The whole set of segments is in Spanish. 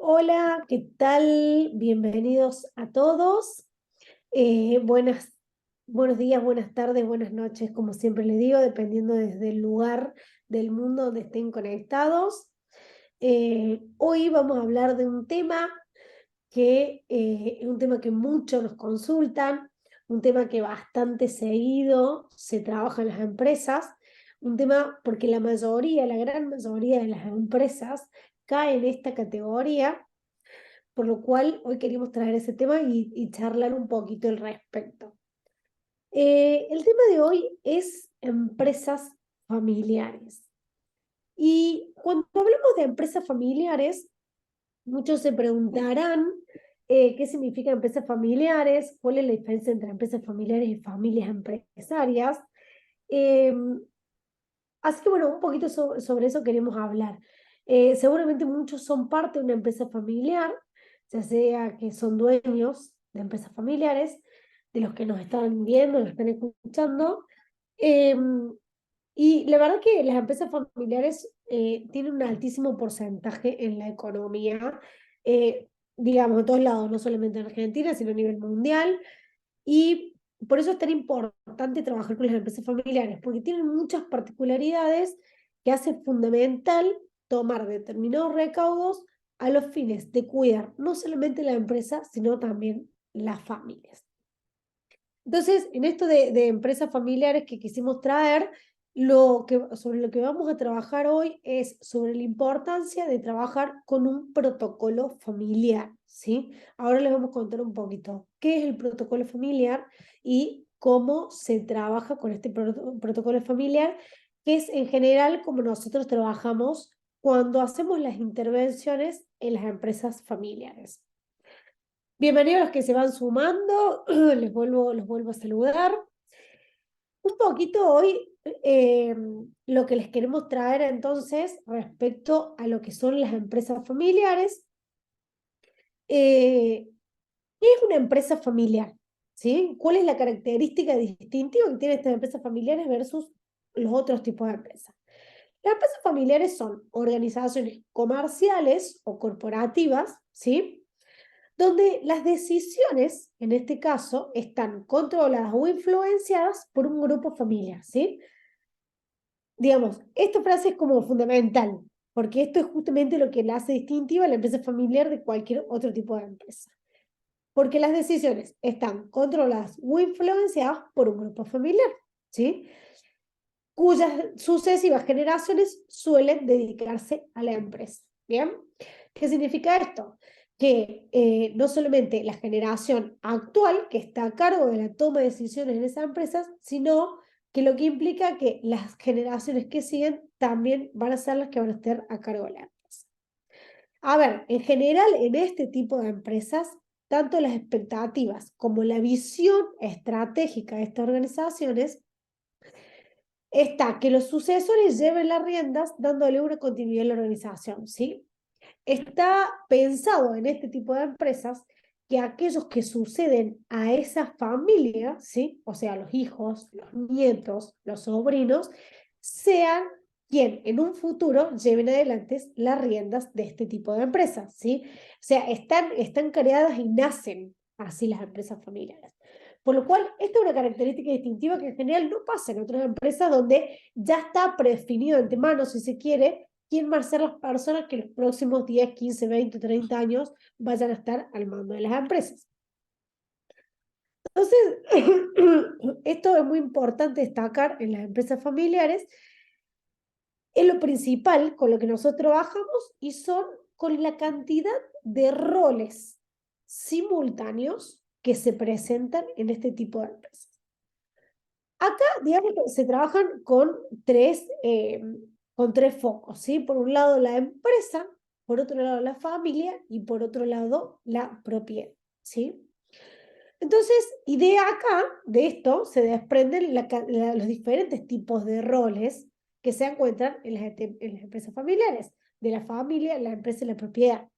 Hola, ¿qué tal? Bienvenidos a todos. Buenos días, buenas tardes, buenas noches, como siempre les digo, dependiendo desde el lugar del mundo donde estén conectados. Hoy vamos a hablar de un tema que es un tema que muchos nos consultan, un tema que bastante seguido se trabaja en las empresas, un tema porque la gran mayoría de las empresas cae en esta categoría, por lo cual hoy queríamos traer ese tema y charlar un poquito al respecto. El tema de hoy es empresas familiares. Y cuando hablamos de empresas familiares, muchos se preguntarán qué significa empresas familiares, cuál es la diferencia entre empresas familiares y familias empresarias. Eh, Así que bueno, un poquito sobre eso queremos hablar. Seguramente muchos son parte de una empresa familiar, ya sea que son dueños de empresas familiares, de los que nos están viendo, nos están escuchando. Eh, y la verdad que las empresas familiares tienen un altísimo porcentaje en la economía, digamos, de todos lados, no solamente en Argentina, sino a nivel mundial. Y por eso es tan importante trabajar con las empresas familiares, porque tienen muchas particularidades que hace fundamental tomar determinados recaudos a los fines de cuidar no solamente la empresa, sino también las familias. Entonces, en esto de empresas familiares que quisimos traer, sobre lo que vamos a trabajar hoy es sobre la importancia de trabajar con un protocolo familiar, ¿sí? Ahora les vamos a contar un poquito qué es el protocolo familiar y cómo se trabaja con este protocolo familiar, que es en general como nosotros trabajamos cuando hacemos las intervenciones en las empresas familiares. Bienvenidos a los que se van sumando, los vuelvo a saludar. Un poquito hoy lo que les queremos traer entonces respecto a lo que son las empresas familiares. ¿Qué es una empresa familiar? ¿Sí? ¿Cuál es la característica distintiva que tienen estas empresas familiares versus los otros tipos de empresas? Las empresas familiares son organizaciones comerciales o corporativas, ¿sí? Donde las decisiones, en este caso, están controladas o influenciadas por un grupo familiar, ¿sí? Digamos, esta frase es como fundamental, porque esto es justamente lo que la hace distintiva a la empresa familiar de cualquier otro tipo de empresa. Porque las decisiones están controladas o influenciadas por un grupo familiar, ¿sí? Cuyas sucesivas generaciones suelen dedicarse a la empresa. ¿Bien? ¿Qué significa esto? Que no solamente la generación actual que está a cargo de la toma de decisiones en esas empresas, sino que lo que implica que las generaciones que siguen también van a ser las que van a estar a cargo de la empresa. A ver, en general, en este tipo de empresas, tanto las expectativas como la visión estratégica de estas organizaciones está que los sucesores lleven las riendas dándole una continuidad a la organización, ¿sí? Está pensado en este tipo de empresas que aquellos que suceden a esa familia, ¿sí? O sea, los hijos, los nietos, los sobrinos, sean quien en un futuro lleven adelante las riendas de este tipo de empresas, ¿sí? O sea, están creadas y nacen así las empresas familiares. Por lo cual, esta es una característica distintiva que en general no pasa en otras empresas donde ya está predefinido de antemano, si se quiere, quién van a ser las personas que los próximos 10, 15, 20, 30 años vayan a estar al mando de las empresas. Entonces, esto es muy importante destacar en las empresas familiares, es lo principal con lo que nosotros trabajamos y son con la cantidad de roles simultáneos que se presentan en este tipo de empresas. Acá, digamos, se trabajan con tres focos, ¿sí? Por un lado la empresa, por otro lado la familia y por otro lado la propiedad, ¿sí? Entonces, y de acá, de esto, se desprenden los diferentes tipos de roles que se encuentran en las empresas familiares, de la familia, la empresa y la propiedad.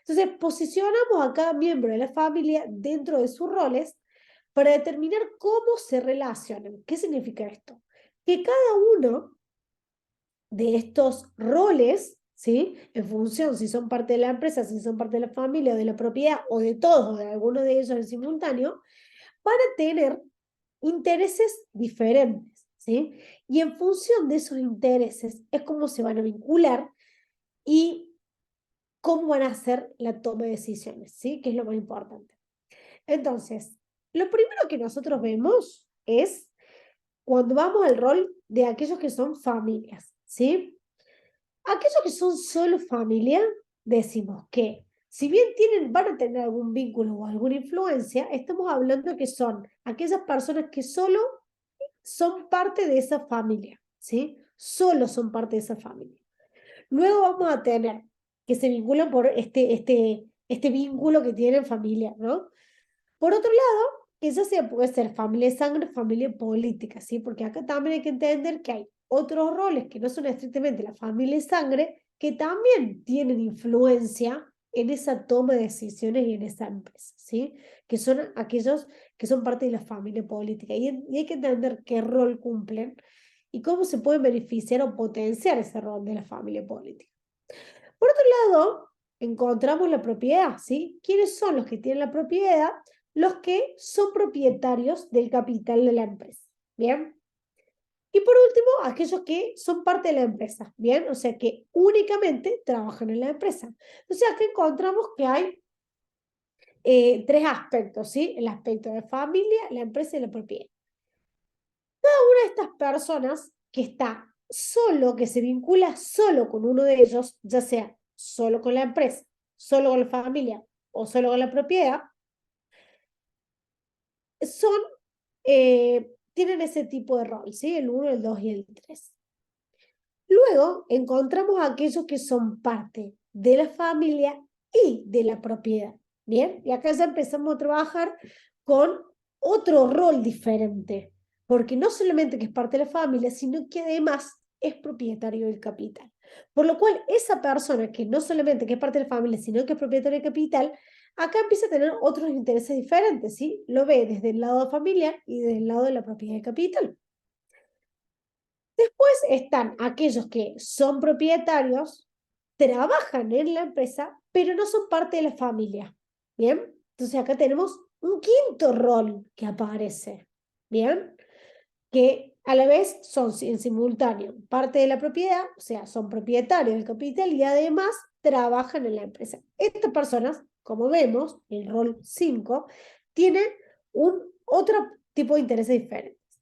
Entonces, posicionamos a cada miembro de la familia dentro de sus roles para determinar cómo se relacionan. ¿Qué significa esto? Que cada uno de estos roles, ¿sí? En función si son parte de la empresa, si son parte de la familia o de la propiedad o de todos o de alguno de ellos en simultáneo, van a tener intereses diferentes, ¿sí? Y en función de esos intereses es cómo se van a vincular y cómo van a hacer la toma de decisiones, ¿sí? Que es lo más importante. Entonces, lo primero que nosotros vemos es cuando vamos al rol de aquellos que son familias, ¿sí? Aquellos que son solo familia, decimos que si bien van a tener algún vínculo o alguna influencia, estamos hablando que son aquellas personas que solo son parte de esa familia, ¿sí? Solo son parte de esa familia. Luego vamos a tener que se vinculan por este vínculo que tienen familia, ¿no? Por otro lado, que eso puede ser familia de sangre, familia política, ¿sí? Porque acá también hay que entender que hay otros roles que no son estrictamente la familia de sangre, que también tienen influencia en esa toma de decisiones y en esa empresa, ¿sí? Que son aquellos que son parte de la familia política. Y hay que entender qué rol cumplen y cómo se puede beneficiar o potenciar ese rol de la familia política. Por otro lado, encontramos la propiedad, ¿sí? ¿Quiénes son los que tienen la propiedad? Los que son propietarios del capital de la empresa, ¿bien? Y por último, aquellos que son parte de la empresa, ¿bien? O sea, que únicamente trabajan en la empresa. Entonces, acá encontramos que hay tres aspectos, ¿sí? El aspecto de familia, la empresa y la propiedad. Una de estas personas que está solo, que se vincula solo con uno de ellos, ya sea solo con la empresa, solo con la familia o solo con la propiedad, son, tienen ese tipo de rol, ¿sí? El 1, el 2 y el 3. Luego encontramos a aquellos que son parte de la familia y de la propiedad, ¿bien? Y acá ya empezamos a trabajar con otro rol diferente, porque no solamente que es parte de la familia, sino que además es propietario del capital. Por lo cual, esa persona que no solamente que es parte de la familia, sino que es propietario del capital, acá empieza a tener otros intereses diferentes, ¿sí? Lo ve desde el lado familiar y desde el lado de la propiedad del capital. Después están aquellos que son propietarios, trabajan en la empresa, pero no son parte de la familia. ¿Bien? Entonces acá tenemos un quinto rol que aparece. ¿Bien? Que a la vez son en simultáneo parte de la propiedad, o sea, son propietarios del capital y además trabajan en la empresa. Estas personas, como vemos, el rol 5, tienen otro tipo de intereses diferentes.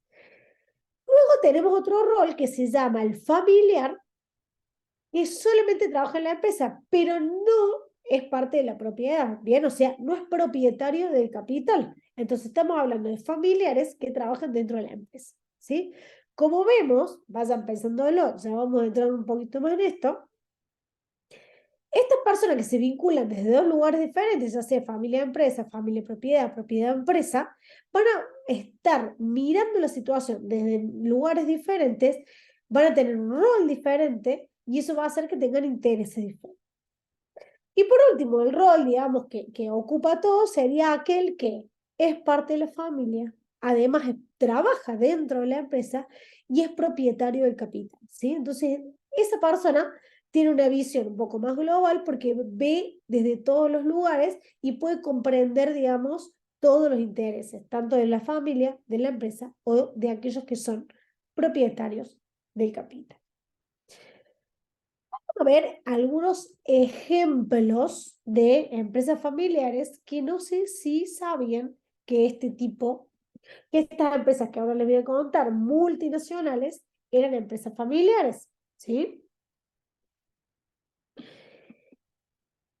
Luego tenemos otro rol que se llama el familiar, que solamente trabaja en la empresa, pero no es parte de la propiedad, ¿bien? O sea, no es propietario del capital. Entonces estamos hablando de familiares que trabajan dentro de la empresa, ¿sí? Como vemos, vayan pensándolo, ya vamos a entrar un poquito más en esto, estas personas que se vinculan desde dos lugares diferentes, ya sea familia-empresa, familia-propiedad, propiedad-empresa, van a estar mirando la situación desde lugares diferentes, van a tener un rol diferente y eso va a hacer que tengan intereses diferentes. Y por último, el rol, digamos, que ocupa todo sería aquel que es parte de la familia, además trabaja dentro de la empresa y es propietario del capital, ¿sí? Entonces, esa persona tiene una visión un poco más global porque ve desde todos los lugares y puede comprender, digamos, todos los intereses, tanto de la familia, de la empresa o de aquellos que son propietarios del capital. A ver algunos ejemplos de empresas familiares que no sé si sabían que que estas empresas que ahora les voy a contar, multinacionales, eran empresas familiares, ¿sí?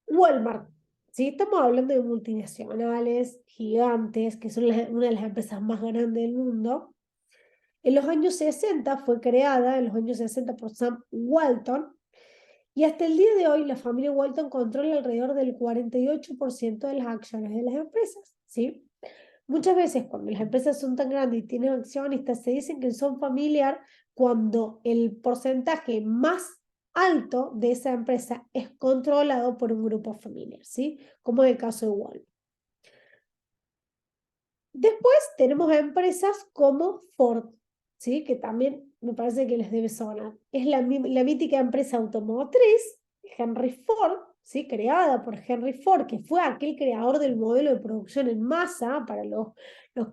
Walmart, ¿sí? Estamos hablando de multinacionales, gigantes, que son una de las empresas más grandes del mundo. En los años 60 fue creada, en los años 60 por Sam Walton, y hasta el día de hoy, la familia Walton controla alrededor del 48% de las acciones de las empresas, ¿sí? Muchas veces cuando las empresas son tan grandes y tienen accionistas, se dicen que son familiar cuando el porcentaje más alto de esa empresa es controlado por un grupo familiar, ¿sí? Como en el caso de Walmart. Después tenemos empresas como Ford, ¿sí? Que también me parece que les debe sonar. Es la mítica empresa automotriz Henry Ford, ¿sí? Creada por Henry Ford, que fue aquel creador del modelo de producción en masa, para los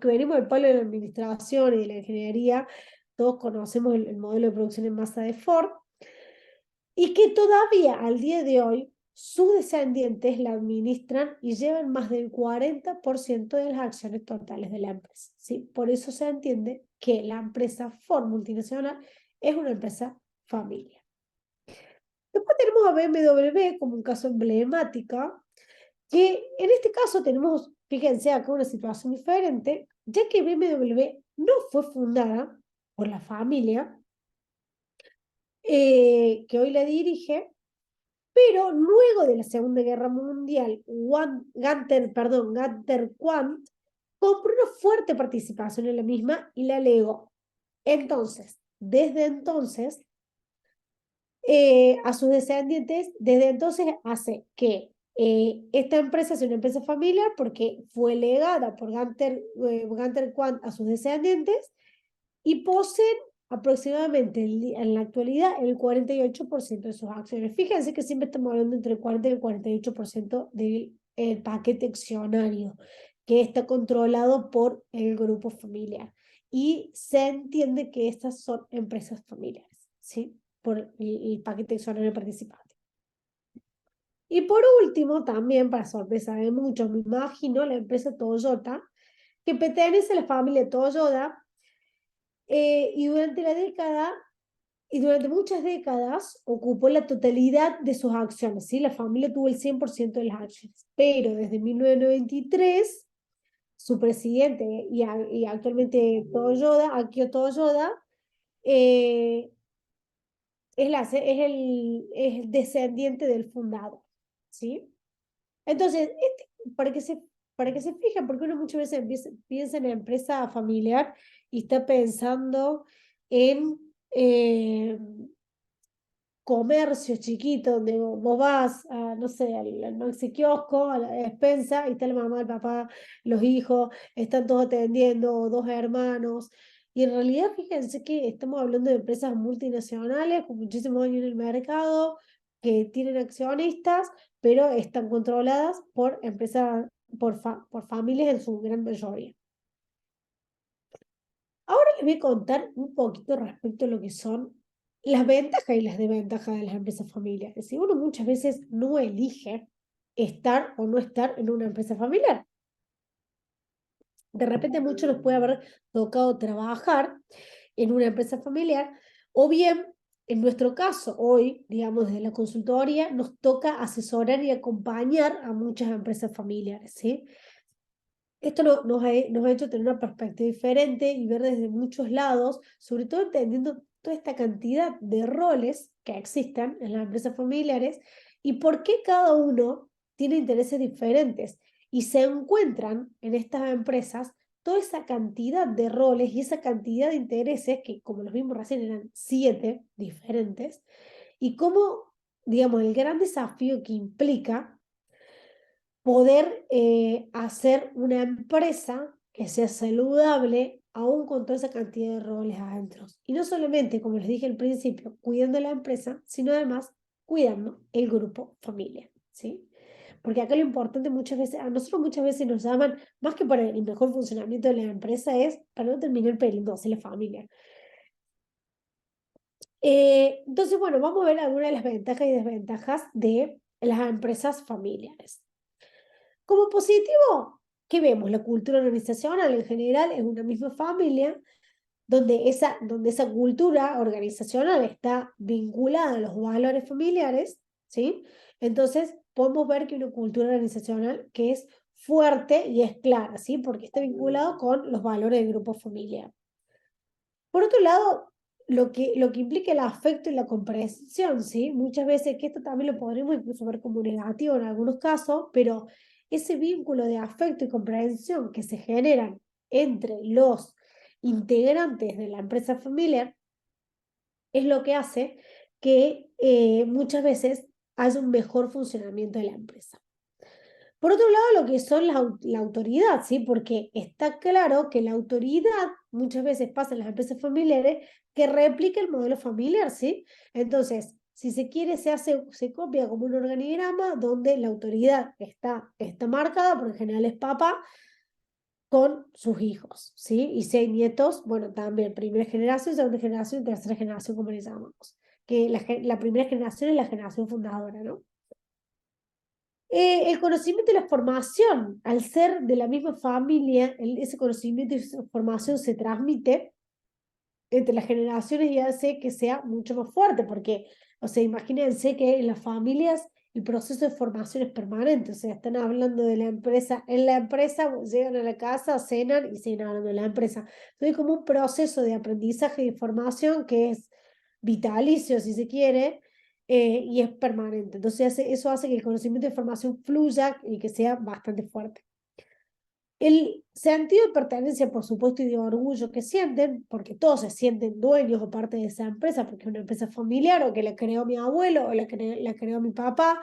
que venimos del palo de la administración y de la ingeniería, todos conocemos el modelo de producción en masa de Ford, y que todavía al día de hoy sus descendientes la administran y llevan más del 40% de las acciones totales de la empresa, ¿sí? Por eso se entiende que la empresa Ford multinacional es una empresa familiar. Después tenemos a BMW como un caso emblemático, que en este caso tenemos, fíjense acá, una situación diferente, ya que BMW no fue fundada por la familia que hoy la dirige, pero luego de la Segunda Guerra Mundial, Gunther Quandt compró una fuerte participación en la misma y la legó. Entonces, desde entonces, a sus descendientes, desde entonces hace que esta empresa sea una empresa familiar porque fue legada por Gunther Quandt a sus descendientes y poseen aproximadamente en la actualidad el 48% de sus acciones. Fíjense que siempre estamos hablando entre el 40 y el 48% del paquete accionario que está controlado por el grupo familiar. Y se entiende que estas son empresas familiares, ¿sí? Por el paquete accionario participante. Y por último, también para sorpresa de muchos, me imagino, la empresa Toyota, que pertenece a la familia Toyota, y durante la década, y durante muchas décadas ocupó la totalidad de sus acciones, ¿sí? La familia tuvo el 100% de las acciones, pero desde 1993, su presidente y actualmente Toyoda, Akio Toyoda, eh, es el descendiente del fundador, ¿sí? Entonces, para que se fijen, porque uno muchas veces piensa en la empresa familiar y está pensando en comercio chiquito donde vos vas a, no sé, al kiosco, a la despensa, y está la mamá, el papá, los hijos, están todos atendiendo, o dos hermanos. Y en realidad, fíjense que estamos hablando de empresas multinacionales con muchísimos años en el mercado, que tienen accionistas, pero están controladas por empresas, por familias en su gran mayoría. Ahora les voy a contar un poquito respecto a lo que son las ventajas y las desventajas de las empresas familiares. Si uno muchas veces no elige estar o no estar en una empresa familiar, de repente mucho nos puede haber tocado trabajar en una empresa familiar, o bien, en nuestro caso, hoy, digamos, desde la consultoría, nos toca asesorar y acompañar a muchas empresas familiares, ¿sí? Esto nos ha hecho tener una perspectiva diferente y ver desde muchos lados, sobre todo entendiendo toda esta cantidad de roles que existen en las empresas familiares y por qué cada uno tiene intereses diferentes. Y se encuentran en estas empresas toda esa cantidad de roles y esa cantidad de intereses, que como los vimos recién eran 7 diferentes, y cómo, digamos, el gran desafío que implica poder hacer una empresa que sea saludable aún con toda esa cantidad de roles adentro. Y no solamente, como les dije al principio, cuidando la empresa, sino además cuidando el grupo familia, ¿sí? Porque acá lo importante muchas veces, a nosotros muchas veces nos llaman, más que para el mejor funcionamiento de la empresa, es para no terminar peleándose la familia. Entonces, bueno, vamos a ver algunas de las ventajas y desventajas de las empresas familiares. Como positivo, ¿qué vemos? La cultura organizacional en general es una misma familia donde esa cultura organizacional está vinculada a los valores familiares, ¿sí? Entonces, podemos ver que una cultura organizacional que es fuerte y es clara, ¿sí? Porque está vinculado con los valores del grupo familiar. Por otro lado, lo que implica el afecto y la comprensión, ¿sí? Muchas veces, que esto también lo podremos incluso ver como negativo en algunos casos, pero ese vínculo de afecto y comprensión que se generan entre los integrantes de la empresa familiar es lo que hace que muchas veces haya un mejor funcionamiento de la empresa. Por otro lado, lo que son la autoridad, ¿sí? Porque está claro que la autoridad muchas veces pasa en las empresas familiares que replica el modelo familiar, ¿sí? Entonces, si se quiere, se copia como un organigrama donde la autoridad está marcada, porque en general es papá, con sus hijos, ¿sí? Y si hay nietos, bueno, también primera generación, segunda generación y tercera generación, como le llamamos. Que la primera generación es la generación fundadora, ¿no? El conocimiento y la formación, al ser de la misma familia, ese conocimiento y esa formación se transmite entre las generaciones y hace que sea mucho más fuerte, porque, o sea, imagínense que en las familias el proceso de formación es permanente, o sea, están hablando de la empresa, en la empresa llegan a la casa, cenan y siguen hablando de la empresa. Entonces, hay como un proceso de aprendizaje y formación que es vitalicio, si se quiere, y es permanente. Entonces, eso hace que el conocimiento de formación fluya y que sea bastante fuerte. El sentido de pertenencia, por supuesto, y de orgullo que sienten, porque todos se sienten dueños o parte de esa empresa, porque es una empresa familiar o que la creó mi abuelo o la creó mi papá,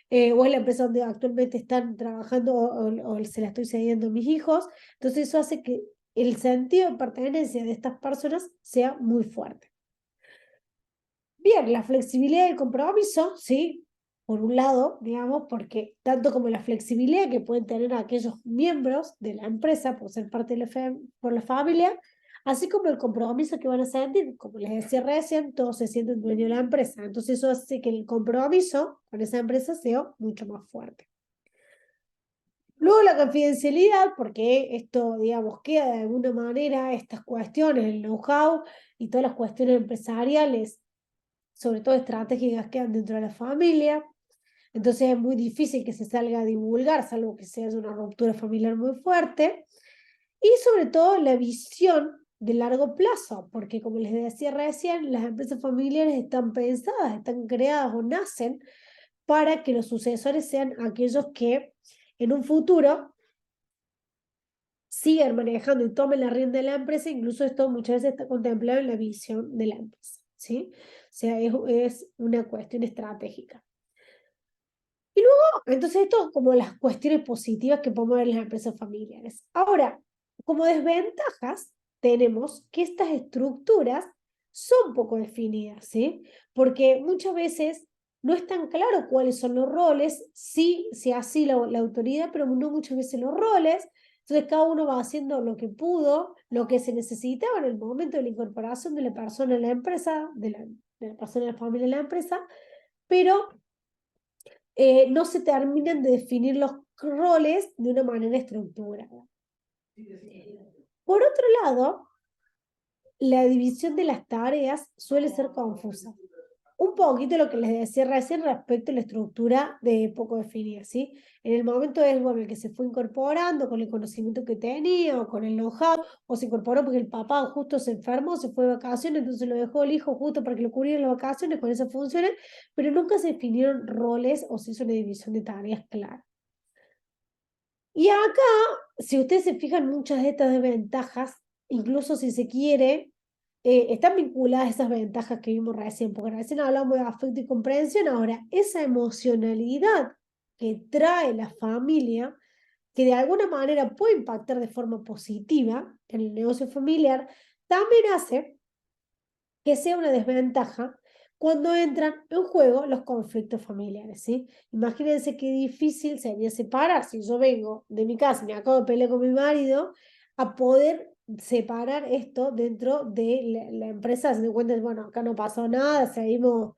o es la empresa donde actualmente están trabajando o se la estoy cediendo a mis hijos. Entonces eso hace que el sentido de pertenencia de estas personas sea muy fuerte. Bien, la flexibilidad y el compromiso, sí, por un lado, digamos, porque tanto como la flexibilidad que pueden tener aquellos miembros de la empresa por ser parte de por la familia, así como el compromiso que van a sentir, como les decía recién, todos se sienten dueños de la empresa. Entonces eso hace que el compromiso con esa empresa sea mucho más fuerte. Luego la confidencialidad, porque esto, digamos, queda de alguna manera, estas cuestiones, el know-how y todas las cuestiones empresariales sobre todo estratégicas que quedan dentro de la familia. Entonces es muy difícil que se salga a divulgar, salvo que sea una ruptura familiar muy fuerte. Y sobre todo la visión de largo plazo, porque como les decía recién, las empresas familiares están pensadas, están creadas o nacen para que los sucesores sean aquellos que en un futuro sigan manejando y tomen la rienda de la empresa. Incluso esto muchas veces está contemplado en la visión de la empresa, ¿sí? O sea, es una cuestión estratégica. Y luego, entonces esto como las cuestiones positivas que podemos ver en las empresas familiares. Ahora, como desventajas, tenemos que estas estructuras son poco definidas, ¿sí? Porque muchas veces no es tan claro cuáles son los roles, sí, sí así la autoridad, pero no muchas veces los roles. Entonces cada uno va haciendo lo que pudo, lo que se necesitaba en el momento de la incorporación de la persona en la empresa, de la persona en la familia en la empresa, pero no se terminan de definir los roles de una manera estructurada. Por otro lado, la división de las tareas suele ser confusa. Un poquito lo que les decía recién respecto a la estructura de poco definida, ¿sí? En el momento es, bueno, el que se fue incorporando con el conocimiento que tenía o con el know-how, o se incorporó porque el papá justo se enfermó, se fue de vacaciones, entonces lo dejó el hijo justo para que lo cubrieran las vacaciones con esas funciones, pero nunca se definieron roles o se hizo una división de tareas clara. Y acá, si ustedes se fijan, muchas de estas desventajas, incluso si se quiere, están vinculadas a esas ventajas que vimos recién, porque recién hablamos de afecto y comprensión. Ahora, esa emocionalidad que trae la familia, que de alguna manera puede impactar de forma positiva en el negocio familiar, también hace que sea una desventaja cuando entran en juego los conflictos familiares, ¿sí? Imagínense qué difícil sería separar, si yo vengo de mi casa, me acabo de pelear con mi marido, a poder separar esto dentro de la empresa, haciendo cuenta, bueno, acá no pasó nada, seguimos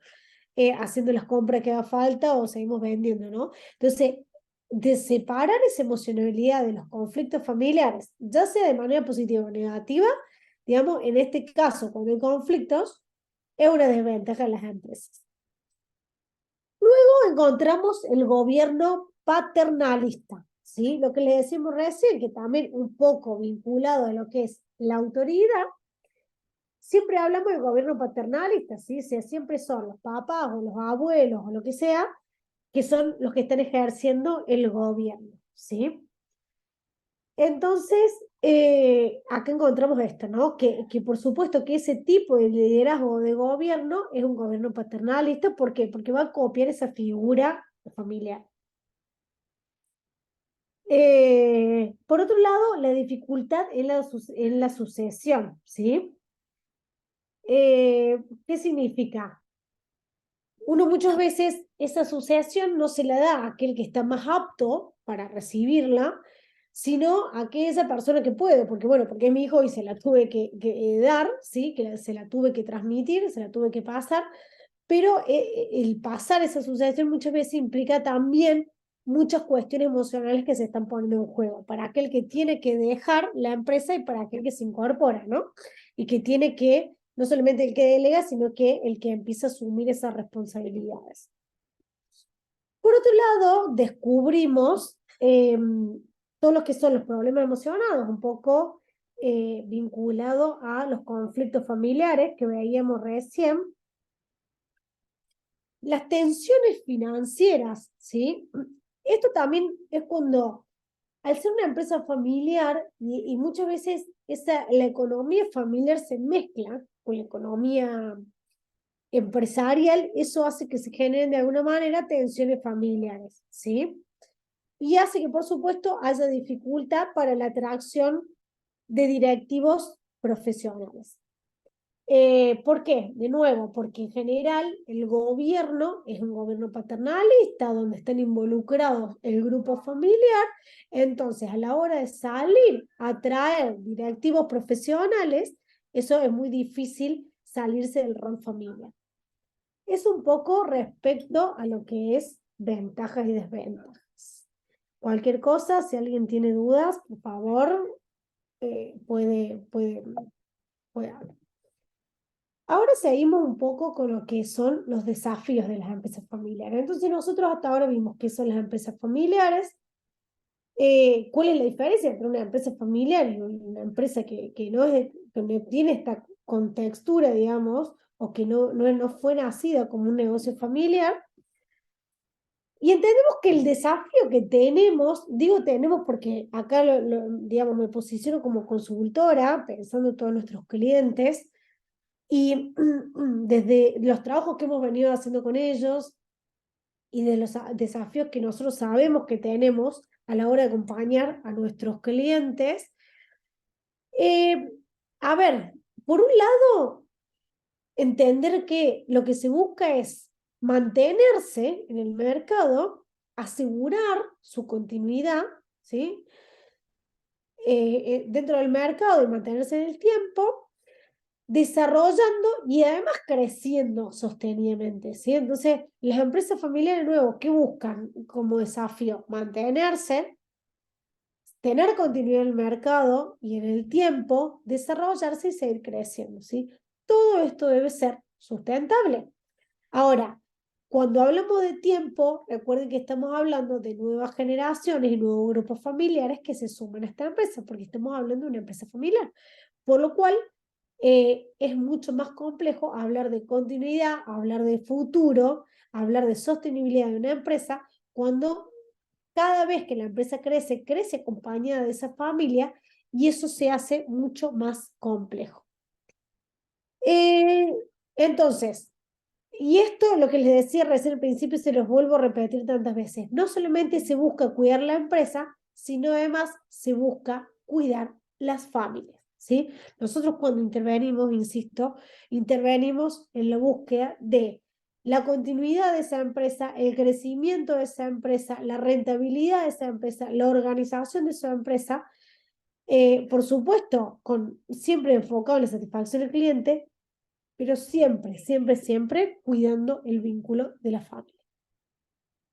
haciendo las compras que haga falta o seguimos vendiendo, ¿no? Entonces, de separar esa emocionalidad de los conflictos familiares, ya sea de manera positiva o negativa, digamos, en este caso, cuando hay conflictos, es una desventaja en las empresas. Luego encontramos el gobierno paternalista, ¿sí? Lo que le decimos recién, que también un poco vinculado a lo que es la autoridad. Siempre hablamos del gobierno paternalista, ¿sí? O sea, siempre son los papás o los abuelos o lo que sea, que son los que están ejerciendo el gobierno, ¿sí? Entonces, acá encontramos esto, ¿no? Que por supuesto que ese tipo de liderazgo de gobierno es un gobierno paternalista. ¿Por qué? Porque va a copiar esa figura familiar. Por otro lado, la dificultad en la sucesión, ¿sí? ¿Qué significa? Uno muchas veces esa asociación no se la da a aquel que está más apto para recibirla, sino a aquella persona que puede, porque bueno, porque es mi hijo y se la tuve que dar, ¿sí? Que se la tuve que transmitir, se la tuve que pasar, pero el pasar esa asociación muchas veces implica también muchas cuestiones emocionales que se están poniendo en juego, para aquel que tiene que dejar la empresa y para aquel que se incorpora, ¿no? Y que tiene que, no solamente el que delega, sino que el que empieza a asumir esas responsabilidades. Por otro lado, descubrimos todos los que son los problemas emocionados, un poco vinculado a los conflictos familiares que veíamos recién, las tensiones financieras, ¿sí? Esto también es cuando, al ser una empresa familiar, y muchas veces la economía familiar se mezcla con la economía empresarial, eso hace que se generen de alguna manera tensiones familiares, ¿sí? Y hace que, por supuesto, haya dificultad para la atracción de directivos profesionales. ¿Por qué? De nuevo, porque en general el gobierno es un gobierno paternalista donde están involucrados el grupo familiar, entonces a la hora de salir a traer directivos profesionales, eso es muy difícil salirse del rol familiar. Es un poco respecto a lo que es ventajas y desventajas. Cualquier cosa, si alguien tiene dudas, por favor, puede hablar. Ahora seguimos un poco con lo que son los desafíos de las empresas familiares. Entonces nosotros hasta ahora vimos qué son las empresas familiares, cuál es la diferencia entre una empresa familiar y una empresa que no tiene esta contextura, digamos, o que no fue nacida como un negocio familiar. Y entendemos que el desafío que tenemos, digo tenemos porque acá, digamos, me posiciono como consultora, pensando en todos nuestros clientes, y desde los trabajos que hemos venido haciendo con ellos y de los desafíos que nosotros sabemos que tenemos a la hora de acompañar a nuestros clientes, eh, a ver, por un lado, entender que lo que se busca es mantenerse en el mercado, asegurar su continuidad, ¿sí? Dentro del mercado y mantenerse en el tiempo, desarrollando y además creciendo sostenidamente, ¿sí? Entonces, las empresas familiares nuevas, ¿qué buscan como desafío? Mantenerse, tener continuidad en el mercado y en el tiempo, desarrollarse y seguir creciendo, ¿sí? Todo esto debe ser sustentable. Ahora, cuando hablamos de tiempo, recuerden que estamos hablando de nuevas generaciones y nuevos grupos familiares que se suman a esta empresa, porque estamos hablando de una empresa familiar. Por lo cual, es mucho más complejo hablar de continuidad, hablar de futuro, hablar de sostenibilidad de una empresa, cuando cada vez que la empresa crece, crece acompañada de esa familia y eso se hace mucho más complejo. Eh, entonces, y esto, lo que les decía recién al principio, se los vuelvo a repetir tantas veces. No solamente se busca cuidar la empresa, sino además se busca cuidar las familias, ¿sí? Nosotros cuando intervenimos, insisto, intervenimos en la búsqueda de la continuidad de esa empresa, el crecimiento de esa empresa, la rentabilidad de esa empresa, la organización de esa empresa, por supuesto, siempre enfocado en la satisfacción del cliente, pero siempre, siempre, siempre cuidando el vínculo de la familia.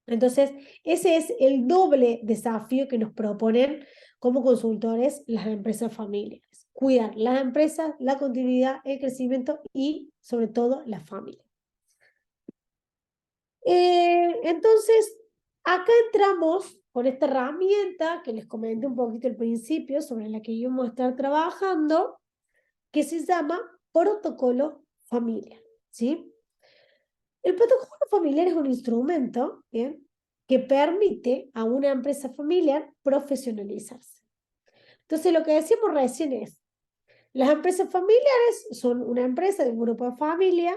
Entonces, ese es el doble desafío que nos proponen como consultores las empresas familiares. Cuidar las empresas, la continuidad, el crecimiento y sobre todo la familia. Entonces, acá entramos con esta herramienta que les comenté un poquito al principio, sobre la que íbamos a estar trabajando, que se llama protocolo familiar, ¿sí? El protocolo familiar es un instrumento, ¿bien?, que permite a una empresa familiar profesionalizarse. Entonces, lo que decimos recién es, las empresas familiares son una empresa de un grupo de familia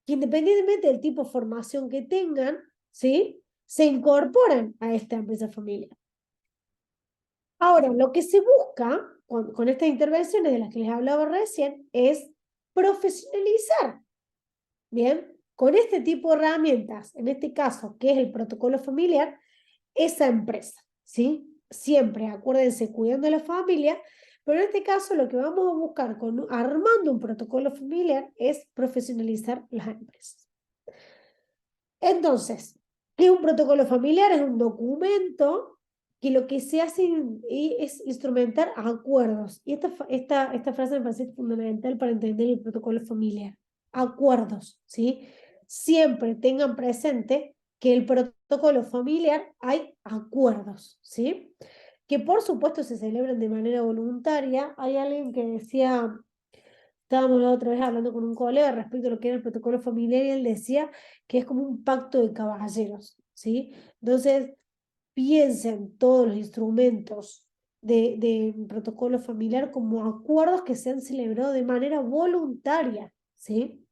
que independientemente del tipo de formación que tengan, ¿sí?, se incorporan a esta empresa familiar. Ahora, lo que se busca con estas intervenciones de las que les hablaba recién es profesionalizar, ¿bien?, con este tipo de herramientas, en este caso, que es el protocolo familiar, esa empresa, ¿sí? Siempre, acuérdense, cuidando a la familia, pero en este caso lo que vamos a buscar armando un protocolo familiar es profesionalizar las empresas. Entonces, ¿qué es un protocolo familiar? Es un documento que lo que se hace es instrumentar acuerdos. Y esta frase me parece fundamental para entender el protocolo familiar. Acuerdos, ¿sí? Siempre tengan presente que el protocolo familiar hay acuerdos, ¿sí? Que por supuesto se celebran de manera voluntaria. Hay alguien que decía, estábamos la otra vez hablando con un colega respecto a lo que era el protocolo familiar y él decía que es como un pacto de caballeros, ¿sí? Entonces, piensen todos los instrumentos de protocolo familiar como acuerdos que se han celebrado de manera voluntaria, ¿sí?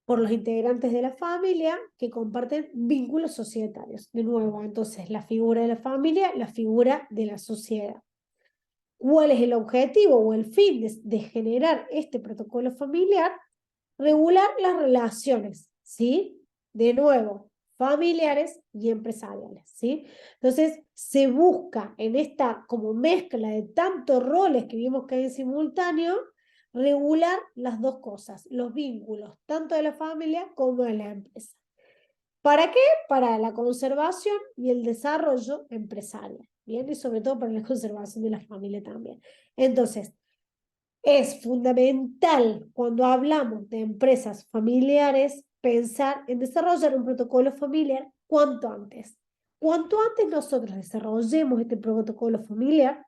Por los integrantes de la familia que comparten vínculos societarios. De nuevo, entonces, la figura de la familia, la figura de la sociedad. ¿Cuál es el objetivo o el fin de generar este protocolo familiar? Regular las relaciones, ¿sí? De nuevo, familiares y empresariales, ¿sí? Entonces, se busca en esta como mezcla de tantos roles que vimos que hay en simultáneo, regular las dos cosas, los vínculos, tanto de la familia como de la empresa. ¿Para qué? Para la conservación y el desarrollo empresarial, ¿bien? Y sobre todo para la conservación de la familia también. Entonces, es fundamental cuando hablamos de empresas familiares pensar en desarrollar un protocolo familiar cuanto antes. Cuanto antes nosotros desarrollemos este protocolo familiar,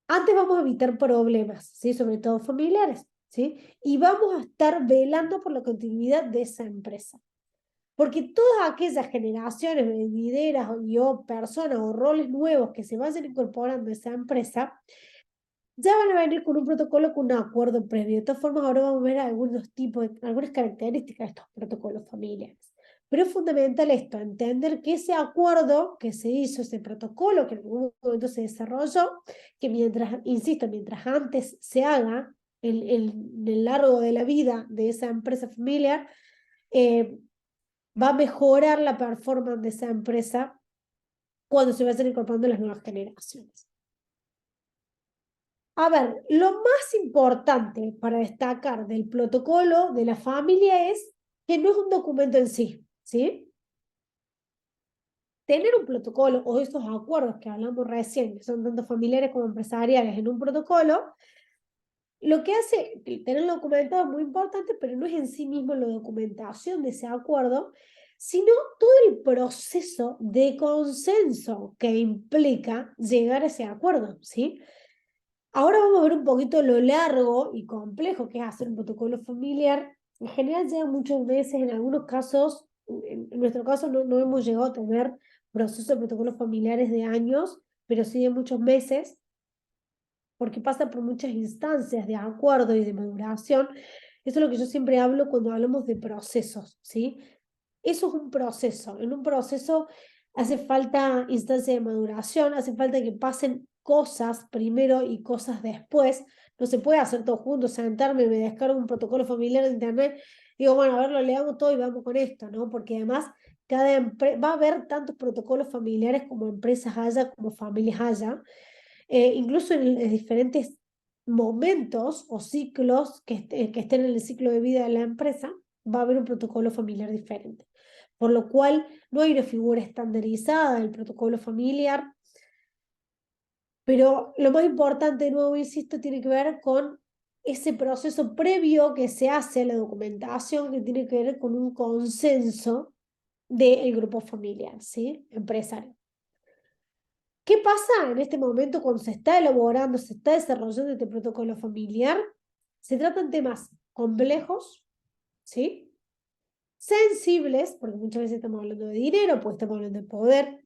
antes vamos a evitar problemas, ¿sí? Sobre todo familiares, ¿sí? Y vamos a estar velando por la continuidad de esa empresa. Porque todas aquellas generaciones venideras o personas o roles nuevos que se vayan incorporando a esa empresa, ya van a venir con un protocolo, con un acuerdo previo. De todas formas, ahora vamos a ver algunos tipos, algunas características de estos protocolos familiares. Pero es fundamental esto, entender que ese acuerdo que se hizo, ese protocolo que en algún momento se desarrolló, que mientras, insisto, mientras antes se haga en el largo de la vida de esa empresa familiar, va a mejorar la performance de esa empresa cuando se vayan incorporando las nuevas generaciones. A ver, lo más importante para destacar del protocolo de la familia es que no es un documento en sí, ¿sí? Tener un protocolo o esos acuerdos que hablamos recién, que son tanto familiares como empresariales en un protocolo, lo que hace, tenerlo documentado es muy importante, pero no es en sí mismo la documentación de ese acuerdo, sino todo el proceso de consenso que implica llegar a ese acuerdo, ¿sí? Ahora vamos a ver un poquito lo largo y complejo que es hacer un protocolo familiar. En general lleva muchos meses, en algunos casos, en nuestro caso no hemos llegado a tener procesos de protocolos familiares de años, pero sí de muchos meses, porque pasa por muchas instancias de acuerdo y de maduración. Eso es lo que yo siempre hablo cuando hablamos de procesos, ¿sí? Eso es un proceso. En un proceso hace falta instancia de maduración, hace falta que pasen cosas primero y cosas después. No se puede hacer todo junto, sentarme, me descargo un protocolo familiar de internet, digo, bueno, a ver, lo leamos todo y vamos con esto, ¿no? Porque además va a haber tantos protocolos familiares como empresas haya, como familias haya, incluso en diferentes momentos o ciclos que estén en el ciclo de vida de la empresa, va a haber un protocolo familiar diferente. Por lo cual, no hay una figura estandarizada del protocolo familiar, pero lo más importante, de nuevo, insisto, tiene que ver con ese proceso previo que se hace a la documentación, que tiene que ver con un consenso del grupo familiar, ¿sí? Empresario. ¿Qué pasa en este momento cuando se está elaborando, se está desarrollando este protocolo familiar? Se tratan temas complejos, ¿sí? Sensibles, porque muchas veces estamos hablando de dinero, pues estamos hablando de poder,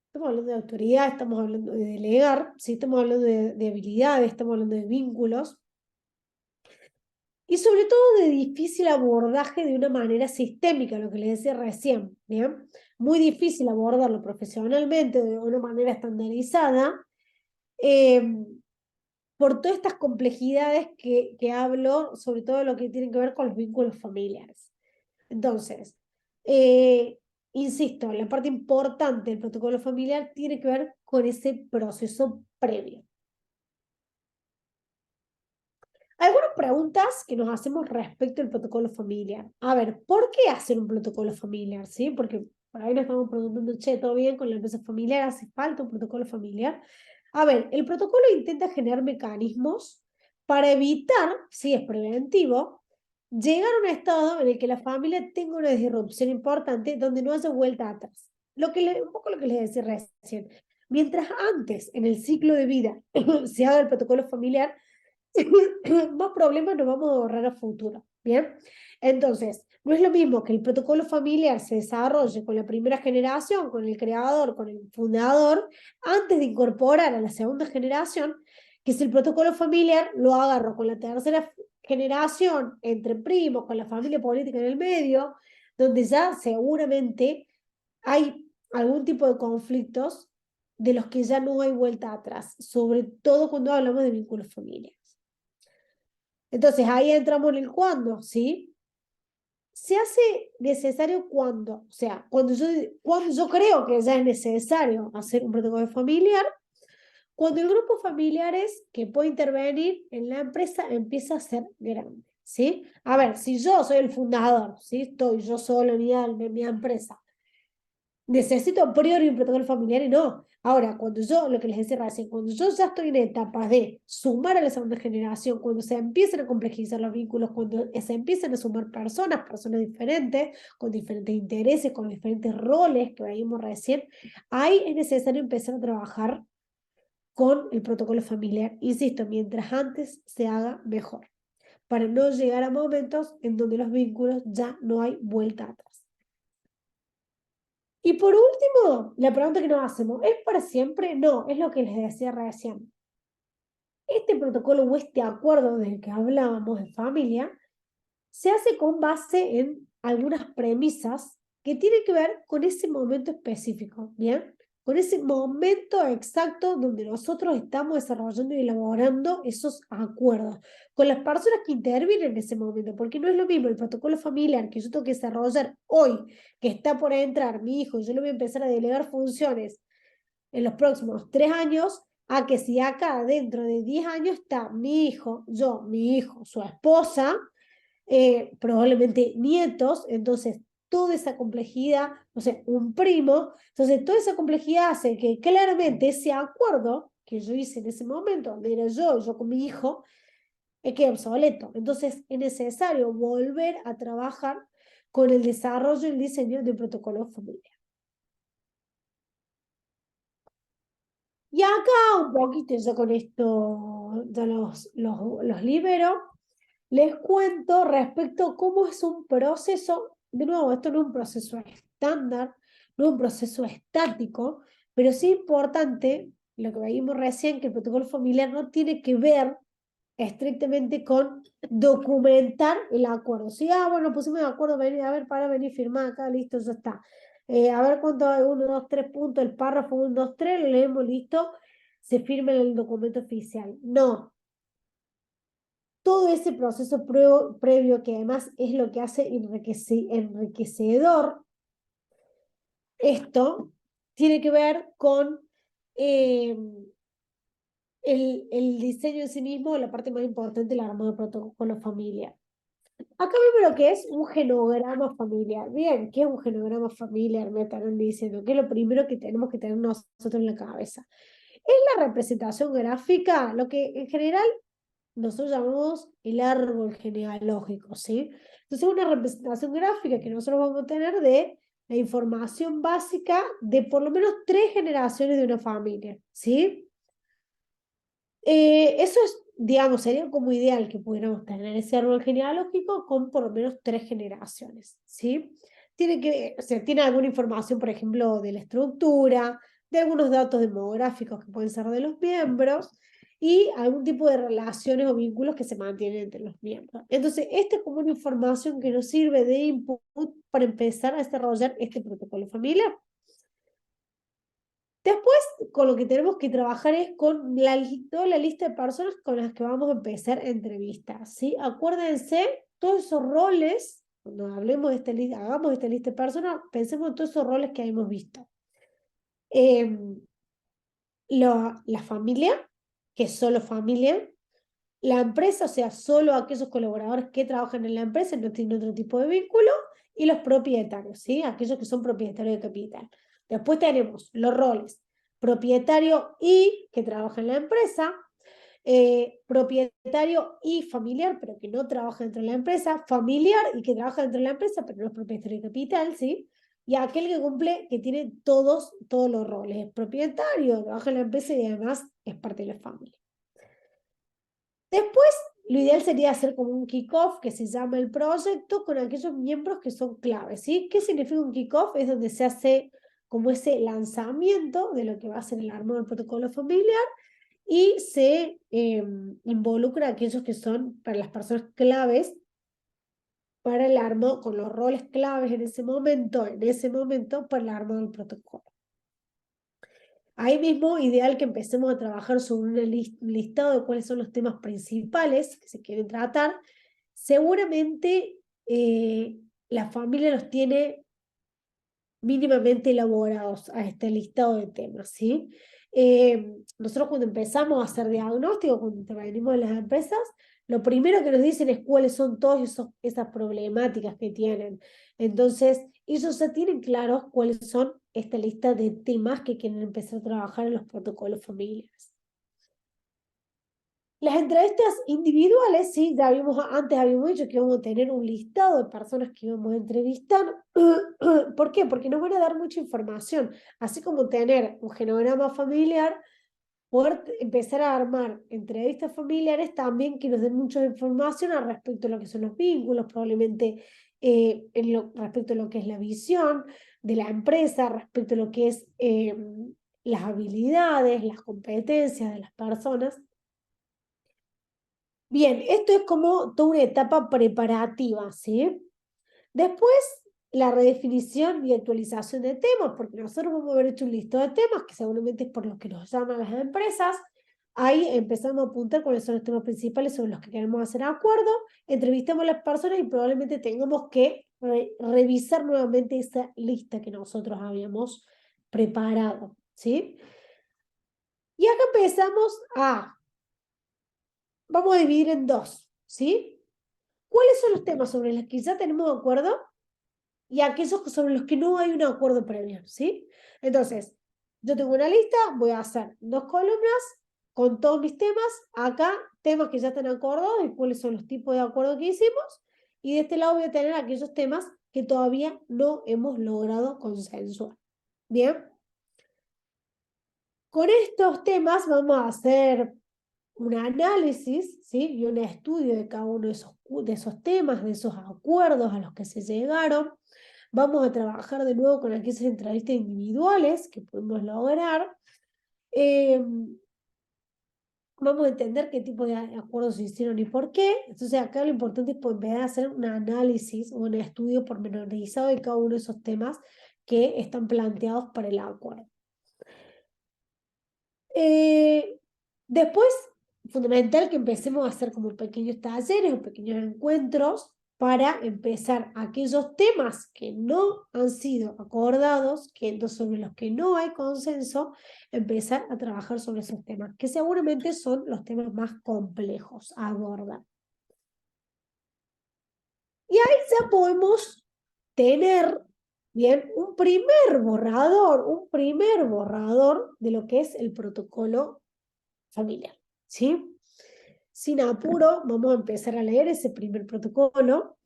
estamos hablando de autoridad, estamos hablando de delegar, ¿sí? Estamos hablando de habilidades, estamos hablando de vínculos, y sobre todo de difícil abordaje de una manera sistémica, lo que les decía recién, ¿bien? Muy difícil abordarlo profesionalmente de una manera estandarizada, por todas estas complejidades que hablo, sobre todo lo que tiene que ver con los vínculos familiares. Entonces, eh, insisto, la parte importante del protocolo familiar tiene que ver con ese proceso previo. Algunas preguntas que nos hacemos respecto al protocolo familiar. A ver, ¿por qué hacer un protocolo familiar? ¿Sí? Porque por ahí nos estamos preguntando, che, ¿todo bien con la empresa familiar? ¿Hace falta un protocolo familiar? A ver, el protocolo intenta generar mecanismos para evitar, si es preventivo, llegar a un estado en el que la familia tenga una disrupción importante donde no haya vuelta atrás. Un poco lo que les decía recién. Mientras antes, en el ciclo de vida, se haga el protocolo familiar, más problemas nos vamos a ahorrar a futuro. Bien, entonces, no es lo mismo que el protocolo familiar se desarrolle con la primera generación, con el creador, con el fundador, antes de incorporar a la segunda generación, que si el protocolo familiar lo agarro con la tercera generación, entre primos, con la familia política en el medio, donde ya seguramente hay algún tipo de conflictos de los que ya no hay vuelta atrás, sobre todo cuando hablamos de vínculos familiares. Entonces ahí entramos en el cuándo, ¿sí? Se hace necesario cuando, o sea, cuando yo creo que ya es necesario hacer un protocolo familiar, cuando el grupo familiares que puede intervenir en la empresa empieza a ser grande, ¿sí? A ver, si yo soy el fundador, ¿sí? Estoy yo solo en mi empresa, necesito a priori un protocolo familiar y no. Ahora, cuando yo, lo que les decía recién, cuando yo ya estoy en etapas de sumar a la segunda generación, cuando se empiezan a complejizar los vínculos, cuando se empiezan a sumar personas, personas diferentes, con diferentes intereses, con diferentes roles que veíamos recién, ahí es necesario empezar a trabajar con el protocolo familiar. Insisto, mientras antes se haga mejor, para no llegar a momentos en donde los vínculos ya no hay vuelta atrás. Y por último, la pregunta que nos hacemos, ¿es para siempre? No, es lo que les decía recién. Este protocolo o este acuerdo del que hablábamos de familia se hace con base en algunas premisas que tienen que ver con ese momento específico, ¿bien? Con ese momento exacto donde nosotros estamos desarrollando y elaborando esos acuerdos, con las personas que intervienen en ese momento, porque no es lo mismo el protocolo familiar que yo tengo que desarrollar hoy, que está por entrar mi hijo, y yo le voy a empezar a delegar funciones en los próximos 3 años, a que si acá dentro de 10 años está mi hijo, yo, mi hijo, su esposa, probablemente nietos, entonces toda esa complejidad, no sé, un primo, entonces toda esa complejidad hace que claramente ese acuerdo que yo hice en ese momento, donde era yo con mi hijo, quede obsoleto. Entonces es necesario volver a trabajar con el desarrollo y el diseño de un protocolo familiar. Y acá un poquito, yo con esto ya los libero, les cuento respecto a cómo es un proceso. De nuevo, esto no es un proceso estándar, no es un proceso estático, pero sí importante, lo que vimos recién, que el protocolo familiar no tiene que ver estrictamente con documentar el acuerdo. Si, bueno, pusimos de acuerdo, a ver, para venir, firmar acá, listo, ya está. A ver cuánto hay, 1, 2, 3 puntos, el párrafo 1, 2, 3, lo leemos, listo, se firma en el documento oficial. No, todo ese proceso previo, que además es lo que hace enriquecedor esto, tiene que ver con eh, el diseño en sí mismo, la parte más importante, el armado de protocolo familiar. Acá vemos lo que es un genograma familiar. Bien, ¿qué es un genograma familiar? Me estarán diciendo que es lo primero que tenemos que tener nosotros en la cabeza. Es la representación gráfica, lo que en general nosotros llamamos el árbol genealógico, ¿sí? Entonces es una representación gráfica que nosotros vamos a tener de la información básica de por lo menos 3 generaciones de una familia, ¿sí? Eso es, digamos, sería como ideal que pudiéramos tener ese árbol genealógico con por lo menos 3 generaciones, ¿sí? O sea, tiene alguna información, por ejemplo, de la estructura, de algunos datos demográficos que pueden ser de los miembros y algún tipo de relaciones o vínculos que se mantienen entre los miembros. Entonces, esta es como una información que nos sirve de input para empezar a desarrollar este protocolo familiar. Después, con lo que tenemos que trabajar es con toda la lista de personas con las que vamos a empezar entrevistas, ¿sí? Acuérdense, todos esos roles, cuando hablemos de esta lista, hagamos esta lista de personas, pensemos en todos esos roles que hemos visto. La familia, que es solo familia, la empresa, o sea, solo aquellos colaboradores que trabajan en la empresa, no tienen otro tipo de vínculo, y los propietarios, ¿sí? Aquellos que son propietarios de capital. Después tenemos los roles, propietario y que trabaja en la empresa, propietario y familiar, pero que no trabaja dentro de la empresa, familiar y que trabaja dentro de la empresa, pero no es propietario de capital, ¿sí? Y aquel que cumple, que tiene todos los roles, es propietario, trabaja en la empresa y además es parte de la familia. Después, lo ideal sería hacer como un kick-off que se llama el proyecto con aquellos miembros que son claves, ¿sí? ¿Qué significa un kick-off? Es donde se hace como ese lanzamiento de lo que va a ser el armado del protocolo familiar y se involucra a aquellos que son para las personas claves para el armado, con los roles claves en ese momento para el armado del protocolo. Ahí mismo, ideal que empecemos a trabajar sobre un listado de cuáles son los temas principales que se quieren tratar. Seguramente la familia los tiene mínimamente elaborados a este listado de temas, ¿sí? Nosotros cuando empezamos a hacer diagnóstico, cuando intervenimos en las empresas, lo primero que nos dicen es cuáles son todas esas problemáticas que tienen. Entonces, ellos ya tienen claros cuáles son esta lista de temas que quieren empezar a trabajar en los protocolos familiares. Las entrevistas individuales, sí, antes habíamos dicho que íbamos a tener un listado de personas que íbamos a entrevistar. ¿Por qué? Porque nos van a dar mucha información. Así como tener un genograma familiar, poder empezar a armar entrevistas familiares también que nos den mucha información al respecto de lo que son los vínculos, probablemente respecto a lo que es la visión de la empresa, respecto a lo que es las habilidades, las competencias de las personas. Bien, esto es como toda una etapa preparativa, ¿sí? Después, la redefinición y actualización de temas, porque nosotros vamos a haber hecho un listado de temas, que seguramente es por los que nos llaman las empresas. Ahí empezamos a apuntar cuáles son los temas principales sobre los que queremos hacer acuerdo, entrevistamos a las personas y probablemente tengamos que revisar nuevamente esa lista que nosotros habíamos preparado, ¿sí? Y acá empezamos vamos a dividir en dos, ¿sí? ¿Cuáles son los temas sobre los que ya tenemos acuerdo y aquellos sobre los que no hay un acuerdo previo, ¿sí? Entonces, yo tengo una lista, voy a hacer 2 columnas con todos mis temas, acá temas que ya están acordados y cuáles son los tipos de acuerdo que hicimos, y de este lado voy a tener aquellos temas que todavía no hemos logrado consensuar. Bien, con estos temas vamos a hacer un análisis, ¿sí? Y un estudio de cada uno de esos temas, de esos acuerdos a los que se llegaron. Vamos a trabajar de nuevo con aquellas entrevistas individuales que pudimos lograr. Vamos a entender qué tipo de acuerdos se hicieron y por qué. Entonces acá lo importante es poder hacer un análisis o un estudio pormenorizado de cada uno de esos temas que están planteados para el acuerdo. Después, fundamental que empecemos a hacer como pequeños talleres o pequeños encuentros para empezar aquellos temas que no han sido acordados, sobre los que no hay consenso, empezar a trabajar sobre esos temas, que seguramente son los temas más complejos a abordar. Y ahí ya podemos tener, bien, un primer borrador de lo que es el protocolo familiar, ¿sí? Sin apuro, vamos a empezar a leer ese primer protocolo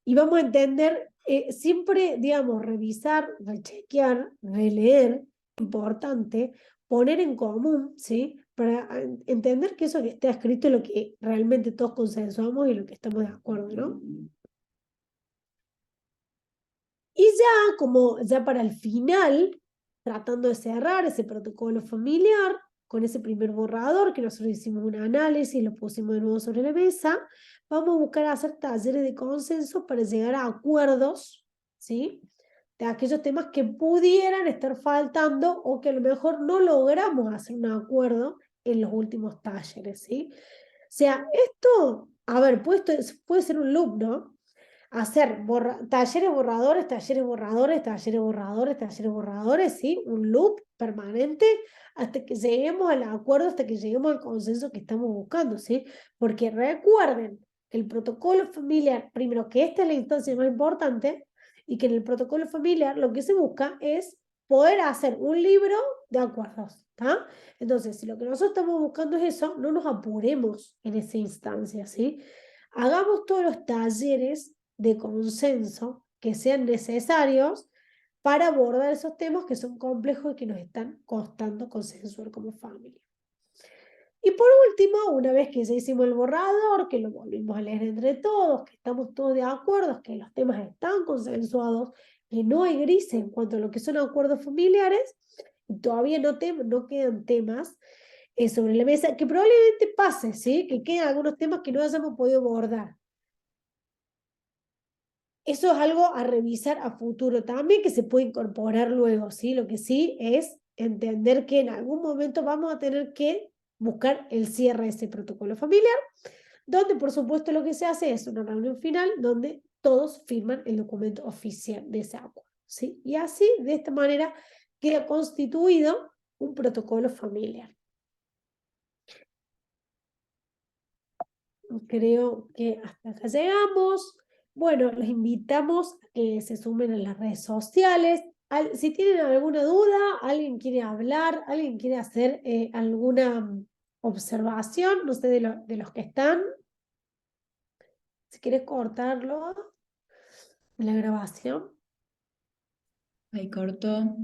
y vamos a entender, siempre, digamos, revisar, rechequear, releer, importante, poner en común, ¿sí? Para entender que eso que está escrito es lo que realmente todos consensuamos y lo que estamos de acuerdo, ¿no? Y ya para el final, tratando de cerrar ese protocolo familiar, con ese primer borrador que nosotros hicimos un análisis, lo pusimos de nuevo sobre la mesa, vamos a buscar hacer talleres de consenso para llegar a acuerdos, ¿sí? de aquellos temas que pudieran estar faltando o que a lo mejor no logramos hacer un acuerdo en los últimos talleres, ¿sí? O sea, esto, a ver, puede ser un loop, ¿no? Hacer talleres borradores, talleres borradores, talleres borradores, talleres borradores, ¿sí? Un loop permanente hasta que lleguemos al acuerdo, hasta que lleguemos al consenso que estamos buscando, ¿sí? Porque recuerden que el protocolo familiar, primero que esta es la instancia más importante y que en el protocolo familiar lo que se busca es poder hacer un libro de acuerdos, ¿está? Entonces, si lo que nosotros estamos buscando es eso, no nos apuremos en esa instancia, ¿sí? Hagamos todos los talleres de consenso que sean necesarios para abordar esos temas que son complejos y que nos están costando consensuar como familia. Y por último, una vez que ya hicimos el borrador, que lo volvimos a leer entre todos, que estamos todos de acuerdo, que los temas están consensuados, que no hay grises en cuanto a lo que son acuerdos familiares, y todavía no quedan temas sobre la mesa, que probablemente pase, ¿sí? Que quedan algunos temas que no hayamos podido abordar. Eso es algo a revisar a futuro también, que se puede incorporar luego, ¿sí? Lo que sí es entender que en algún momento vamos a tener que buscar el cierre de ese protocolo familiar, donde por supuesto lo que se hace es una reunión final donde todos firman el documento oficial de ese acuerdo, ¿sí? Y así, de esta manera, queda constituido un protocolo familiar. Creo que hasta acá llegamos. Bueno, los invitamos a que se sumen a las redes sociales. Si tienen alguna duda, alguien quiere hablar, alguien quiere hacer alguna observación, no sé, de los que están, si quieres cortarlo, la grabación. Ahí cortó.